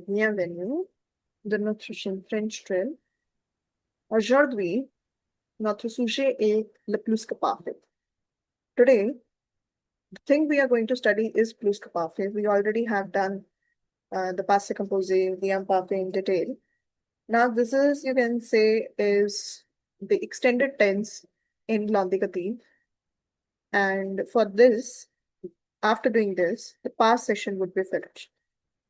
Bienvenue de notre chaîne French Trail. Aujourd'hui, notre sujet est le plus-que-parfait. Today, the thing we are going to study is plus-que-parfait. We already have done the Passé Composé, the Imparfait in detail. Now, this is, you can say, is the extended tense in l'indicatif. And for this, after doing this, the past session would be finished.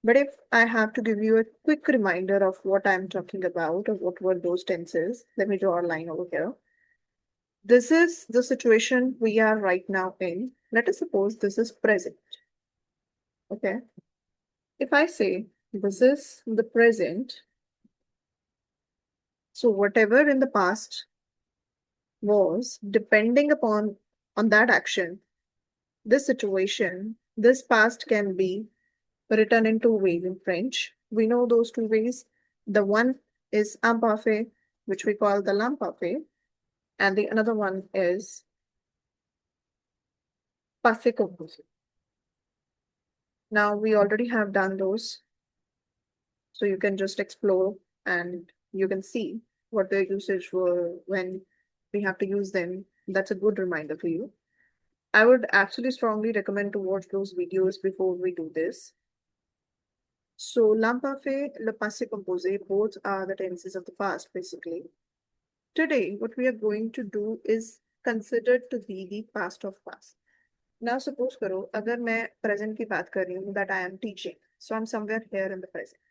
But if I have to give you a quick reminder of what I'm talking about, or what were those tenses, let me draw a line over here. This is the situation we are right now in. Let us suppose this is present. Okay. If I say this is the present, so whatever in the past was, depending upon on that action, this situation, this past can be written in two ways in French. We know those two ways. The one is imparfait, which we call the l'imparfait, and the another one is passé composé. Now we already have done those, so you can just explore and you can see what their usage were when we have to use them. That's a good reminder for you. I would actually strongly recommend to watch those videos before we do this. So l'imparfait, le passé composé, both are the tenses of the past, basically. Today, what we are going to do is considered to be the past of past. Now, suppose करो अगर मैं present की बात कर रही हूँ that I am teaching, so I'm somewhere here in the present.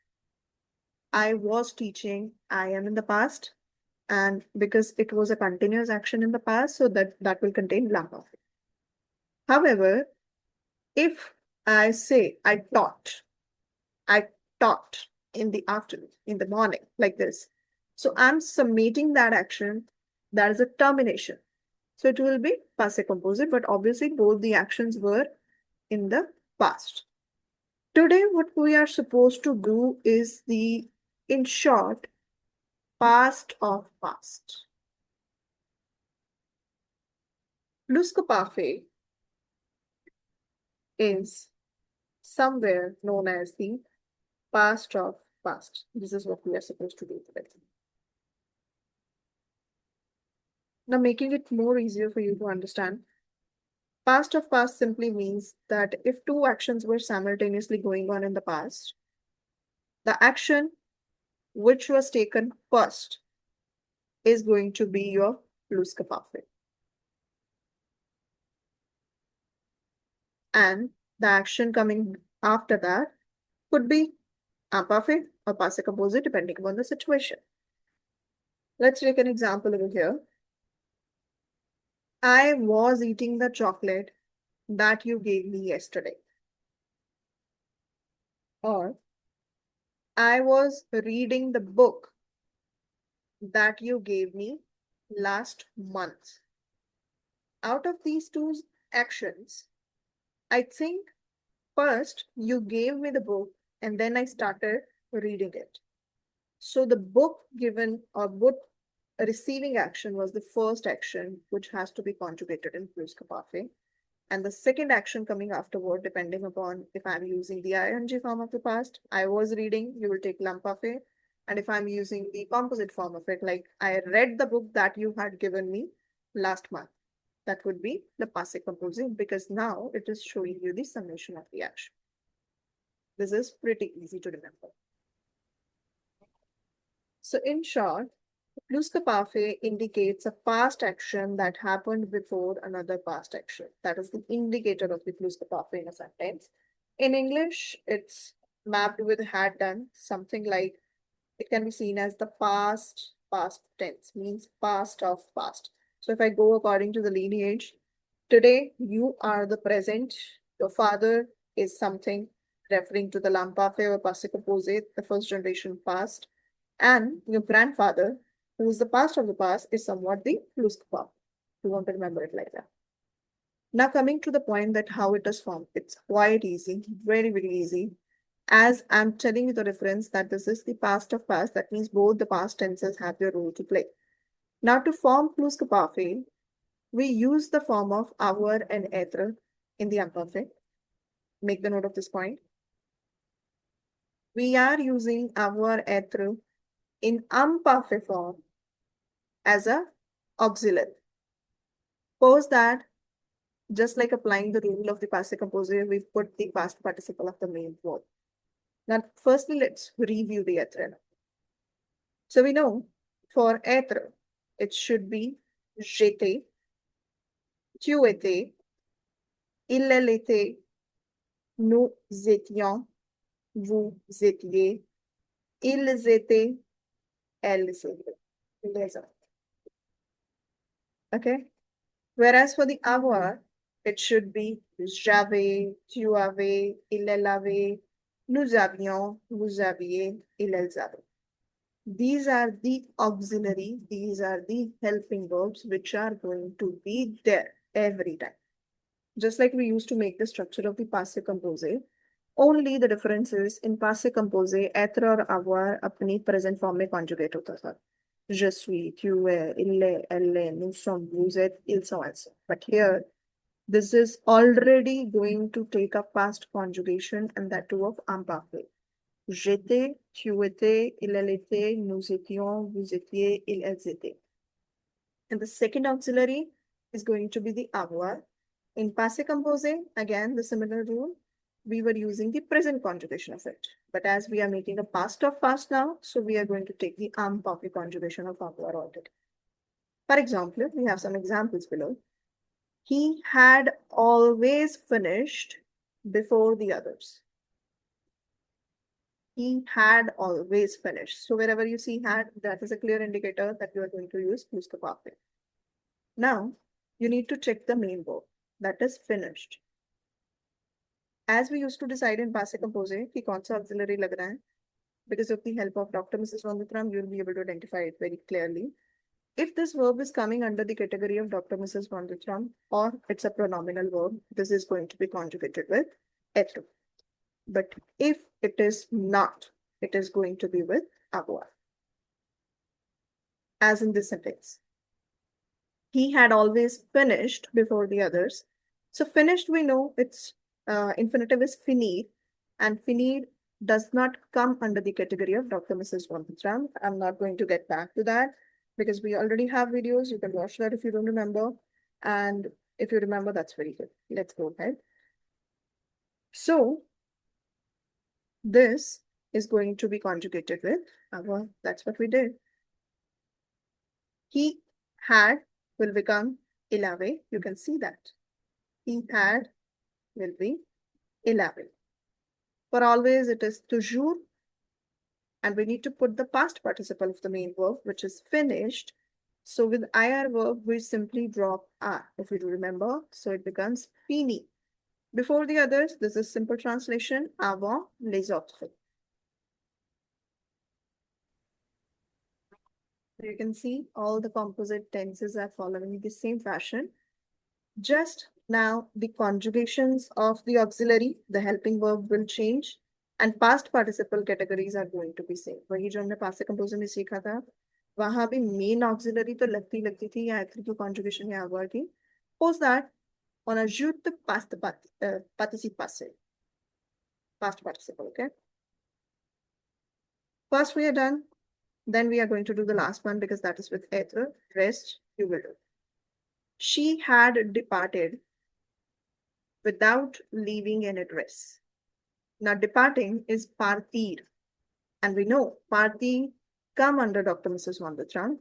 I was teaching, I am in the past, and because it was a continuous action in the past, so that will contain l'imparfait. However, if I say I taught in the afternoon, in the morning, like this. So I'm submitting that action. That is a termination. So it will be passé composé, but obviously both the actions were in the past. Today, what we are supposed to do is the, in short, past of past. Plus-que-parfait is somewhere known as the past of past. This is what we are supposed to do today. Now, making it more easier for you to understand, past of past simply means that if two actions were simultaneously going on in the past, the action which was taken first is going to be your plus-que-parfait. And the action coming after that could be imparfait or passé composé depending upon the situation. Let's take an example over here. I was eating the chocolate that you gave me yesterday. Or I was reading the book that you gave me last month. Out of these two actions, I think first you gave me the book and then I started reading it. So the book given or book receiving action was the first action which has to be conjugated in plus-que-parfait. And the second action coming afterward, depending upon if I'm using the ing form of the past, I was reading, you will take l'imparfait. And if I'm using the composite form of it, like I read the book that you had given me last month, that would be the passé composé, because now it is showing you the summation of the action. This is pretty easy to remember. So in short, plus-que-parfait indicates a past action that happened before another past action. That is the indicator of the plus-que-parfait in a sentence. In English, it's mapped with had done, something like it can be seen as the past tense, means past of past. So if I go according to the lineage, today you are the present, your father is something referring to the l'imparfait or passé composé, the first generation past, and your grandfather, who is the past of the past, is somewhat the plus-que-parfait. You want to remember it like that. Now coming to the point that how it is formed, it's quite easy, very, very easy. As I'm telling you the reference that this is the past of past, that means both the past tenses have their role to play. Now to form plus-que-parfait, we use the form of avoir and être in the imperfect. Make the note of this point. we are using avoir, être in imparfait form as a auxiliary. Suppose that just like applying the rule of the passé composé, we put the past participle of the main verb. Now, firstly, let's review the être. So we know for être, it should be j'étais, tu étais, elle était, nous étions, vous étiez, ils étaient, elles étaient. Okay. Whereas for the avoir, it should be j'avais, tu avais, il avait, nous avions, vous aviez, ils avaient. These are the auxiliary, these are the helping verbs which are going to be there every time. Just like we used to make the structure of the passé composé, only the difference is in passé composé, être और avoir अपनी present form में conjugate होता था. Je suis, tu es, il est, elle est, nous sommes, vous êtes, ils sont, elles sont. But here, this is already going to take a past conjugation and that too of imparfait. J'étais, tu étais, il elle était, nous étions, vous étiez, ils elles étaient. And the second auxiliary is going to be the avoir. In passé composé, again, the similar rule, we were using the present conjugation of it. But as we are making a past of past now, so we are going to take the imparfait conjugation of avoir already. For example, we have some examples below. He had always finished before the others. He had always finished. So wherever you see had, that is a clear indicator that you are going to use plus-que-parfait. Now, you need to check the main verb, that is finished. As we used to decide in passé composé कि कौन सा auxiliary लग रहा है, because of the help of Dr. Mrs. Vanditram, you will be able to identify it very clearly. If this verb is coming under the category of Dr. Mrs. Vanditram or it's a pronominal verb, this is going to be conjugated with être. But if it is not, it is going to be with avoir. As in this sentence. He had always finished before the others. So finished, we know its infinitive is finir, and finir does not come under the category of Dr. Mrs. Vanditram. I'm not going to get back to that because we already have videos. You can watch that if you don't remember. And if you remember, that's very good. Let's go ahead. So this is going to be conjugated with avoir. That's what we did. He had will become il avait. You can see that. He had will be il avait. For always, it is toujours. And we need to put the past participle of the main verb, which is finished. So with IR verb, we simply drop R, if you do remember. So it becomes fini. Before the others, this is simple translation, avant les autres. You can see all the composite tenses are following the same fashion. Just now, the conjugations of the auxiliary, the helping verb will change, and past participle categories are going to be same. वही जो हमने passé composé में सीखा था, वहाँ भी main auxiliary तो लगती थी या être की conjugation या avoir की. Suppose that on ajoute the past participe passé, past participle, okay? First we are done. Then we are going to do the last one because that is with être. Rest you will do. She had departed without leaving an address. Now departing is partir. And we know partir come under Dr. Mrs. Vanditram.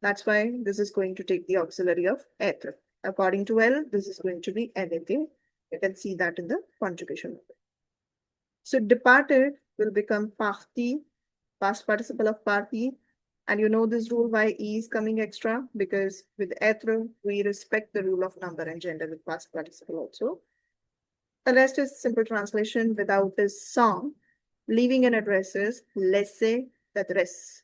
That's why this is going to take the auxiliary of être. According to L, this is going to be anything. You can see that in the conjugation. So departed will become parti, past participle of parti. And you know this rule why E is coming extra, because with être, we respect the rule of number and gender with past participle also. The rest is simple translation without this song. Leaving an address is laisser l'adresse.